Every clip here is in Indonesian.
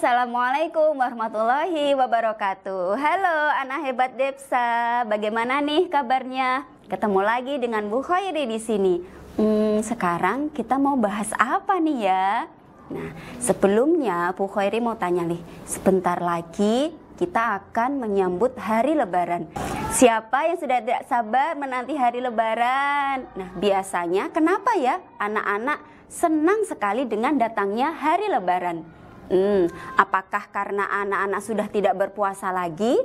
Assalamualaikum warahmatullahi wabarakatuh. Halo anak hebat Depsa, bagaimana nih kabarnya? Ketemu lagi dengan Bu Khairi di sini. Sekarang kita mau bahas apa nih ya? Nah, sebelumnya Bu Khairi mau tanya nih, sebentar lagi kita akan menyambut hari Lebaran. Siapa yang sudah tidak sabar menanti hari Lebaran? Nah, biasanya kenapa ya anak-anak senang sekali dengan datangnya hari Lebaran? Apakah karena anak-anak sudah tidak berpuasa lagi?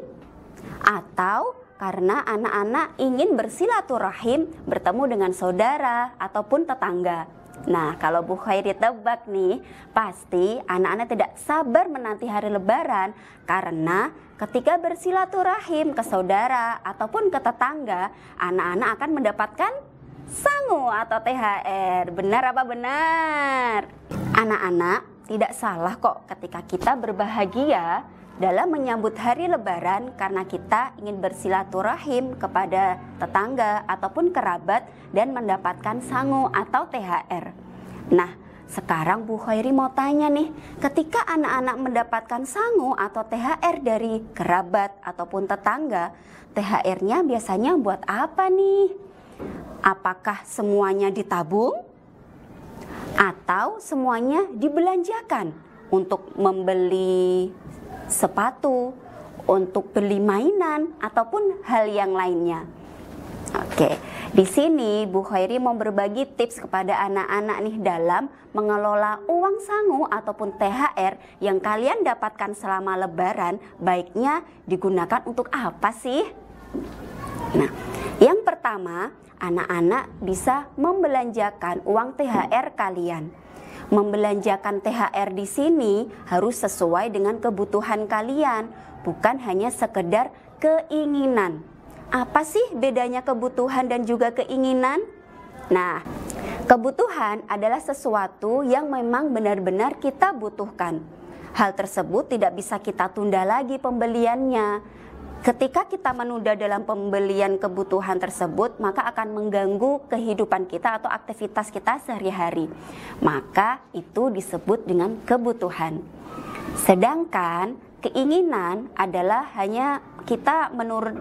Atau karena anak-anak ingin bersilaturahim bertemu dengan saudara ataupun tetangga? Nah, kalau Bu Khairi tebak nih, pasti anak-anak tidak sabar menanti hari Lebaran karena ketika bersilaturahim ke saudara ataupun ke tetangga, anak-anak akan mendapatkan sangu atau THR. Benar apa benar? Anak-anak, tidak salah kok ketika kita berbahagia dalam menyambut hari Lebaran karena kita ingin bersilaturahim kepada tetangga ataupun kerabat dan mendapatkan sangu atau THR. Nah, sekarang Bu Khairi mau tanya nih, ketika anak-anak mendapatkan sangu atau THR dari kerabat ataupun tetangga, THR-nya biasanya buat apa nih? Apakah semuanya ditabung? Atau semuanya dibelanjakan untuk membeli sepatu, untuk beli mainan ataupun hal yang lainnya. Oke, di sini Bu Khairi mau berbagi tips kepada anak-anak nih dalam mengelola uang sangu ataupun THR yang kalian dapatkan selama Lebaran, baiknya digunakan untuk apa sih? Nah, yang pertama, anak-anak bisa membelanjakan uang THR kalian. Membelanjakan THR di sini harus sesuai dengan kebutuhan kalian, bukan hanya sekedar keinginan. Apa sih bedanya kebutuhan dan juga keinginan? Nah, kebutuhan adalah sesuatu yang memang benar-benar kita butuhkan. Hal tersebut tidak bisa kita tunda lagi pembeliannya. Ketika kita menunda dalam pembelian kebutuhan tersebut, maka akan mengganggu kehidupan kita atau aktivitas kita sehari-hari. Maka itu disebut dengan kebutuhan. Sedangkan keinginan adalah hanya kita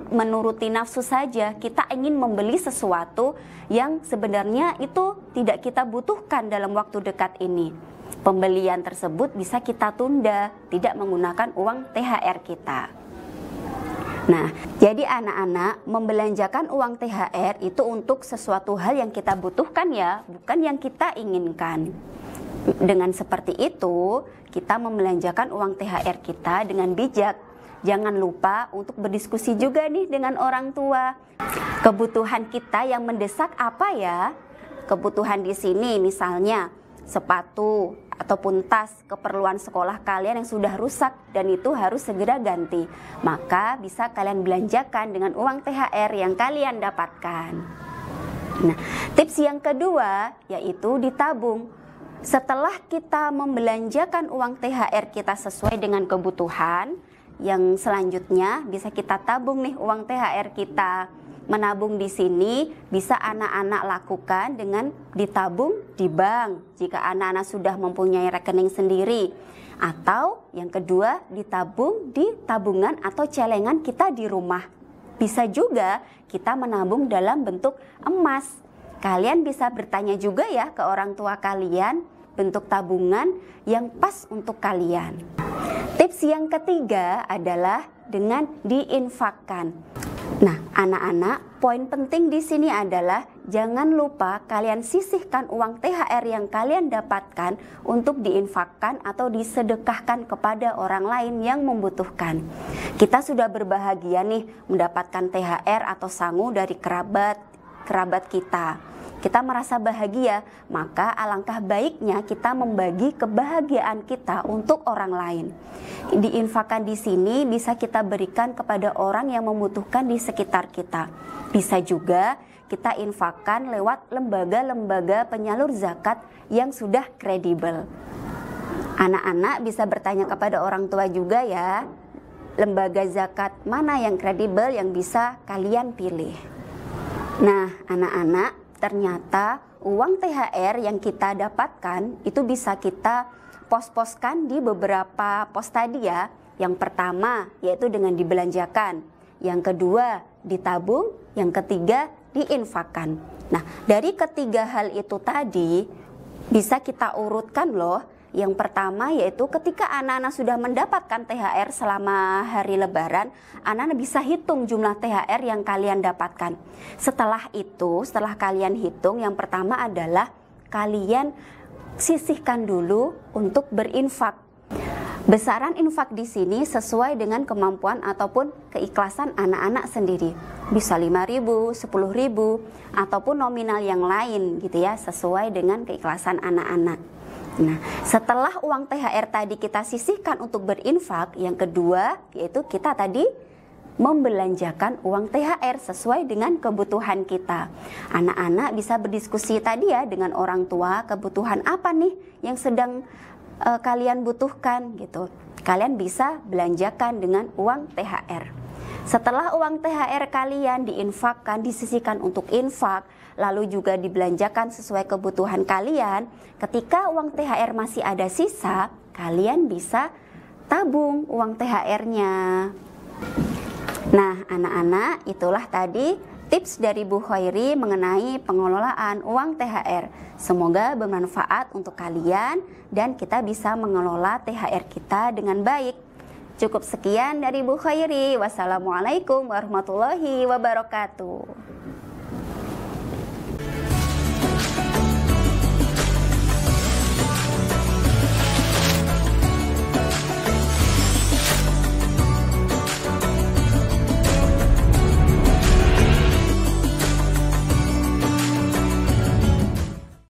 menuruti nafsu saja. Kita ingin membeli sesuatu yang sebenarnya itu tidak kita butuhkan dalam waktu dekat ini. Pembelian tersebut bisa kita tunda, tidak menggunakan uang THR kita. Nah, jadi anak-anak membelanjakan uang THR itu untuk sesuatu hal yang kita butuhkan ya, bukan yang kita inginkan. Dengan seperti itu, kita membelanjakan uang THR kita dengan bijak. Jangan lupa untuk berdiskusi juga nih dengan orang tua. Kebutuhan kita yang mendesak apa ya? Kebutuhan di sini misalnya sepatu ataupun tas keperluan sekolah kalian yang sudah rusak dan itu harus segera ganti. Maka bisa kalian belanjakan dengan uang THR yang kalian dapatkan. Nah, tips yang kedua yaitu ditabung. Setelah kita membelanjakan uang THR kita sesuai dengan kebutuhan, yang selanjutnya bisa kita tabung nih uang THR kita. Menabung di sini bisa anak-anak lakukan dengan ditabung di bank jika anak-anak sudah mempunyai rekening sendiri, atau yang kedua ditabung di tabungan atau celengan kita di rumah. Bisa juga kita menabung dalam bentuk emas. Kalian bisa bertanya juga ya ke orang tua kalian bentuk tabungan yang pas untuk kalian. Tips yang ketiga adalah dengan diinfakkan. Nah, anak-anak, poin penting di sini adalah jangan lupa kalian sisihkan uang THR yang kalian dapatkan untuk diinfakkan atau disedekahkan kepada orang lain yang membutuhkan. Kita sudah berbahagia nih mendapatkan THR atau sangu dari kerabat kita. Kita merasa bahagia, maka alangkah baiknya kita membagi kebahagiaan kita untuk orang lain. Diinfakkan di sini bisa kita berikan kepada orang yang membutuhkan di sekitar kita. Bisa juga kita infakkan lewat lembaga-lembaga penyalur zakat yang sudah kredibel. Anak-anak bisa bertanya kepada orang tua juga ya, lembaga zakat mana yang kredibel yang bisa kalian pilih. Nah, anak-anak, ternyata uang THR yang kita dapatkan itu bisa kita pos-poskan di beberapa pos tadi ya. Yang pertama yaitu dengan dibelanjakan, yang kedua ditabung, yang ketiga diinfakkan. Nah, dari ketiga hal itu tadi bisa kita urutkan loh. Yang pertama yaitu ketika anak-anak sudah mendapatkan THR selama hari Lebaran, anak-anak bisa hitung jumlah THR yang kalian dapatkan. Setelah itu, setelah kalian hitung, yang pertama adalah kalian sisihkan dulu untuk berinfak. Besaran infak di sini sesuai dengan kemampuan ataupun keikhlasan anak-anak sendiri. Bisa 5.000, 10.000, ataupun nominal yang lain gitu ya, sesuai dengan keikhlasan anak-anak. Nah, setelah uang THR tadi kita sisihkan untuk berinfak, yang kedua yaitu kita tadi membelanjakan uang THR sesuai dengan kebutuhan kita. Anak-anak bisa berdiskusi tadi ya dengan orang tua, kebutuhan apa nih yang sedang kalian butuhkan gitu. Kalian bisa belanjakan dengan uang THR. Setelah uang THR kalian diinfakkan, disisihkan untuk infak, lalu juga dibelanjakan sesuai kebutuhan kalian, ketika uang THR masih ada sisa, kalian bisa tabung uang THR-nya. Nah, anak-anak, itulah tadi tips dari Bu Khairi mengenai pengelolaan uang THR. Semoga bermanfaat untuk kalian dan kita bisa mengelola THR kita dengan baik. Cukup sekian dari Bu Khairi. Wassalamualaikum warahmatullahi wabarakatuh.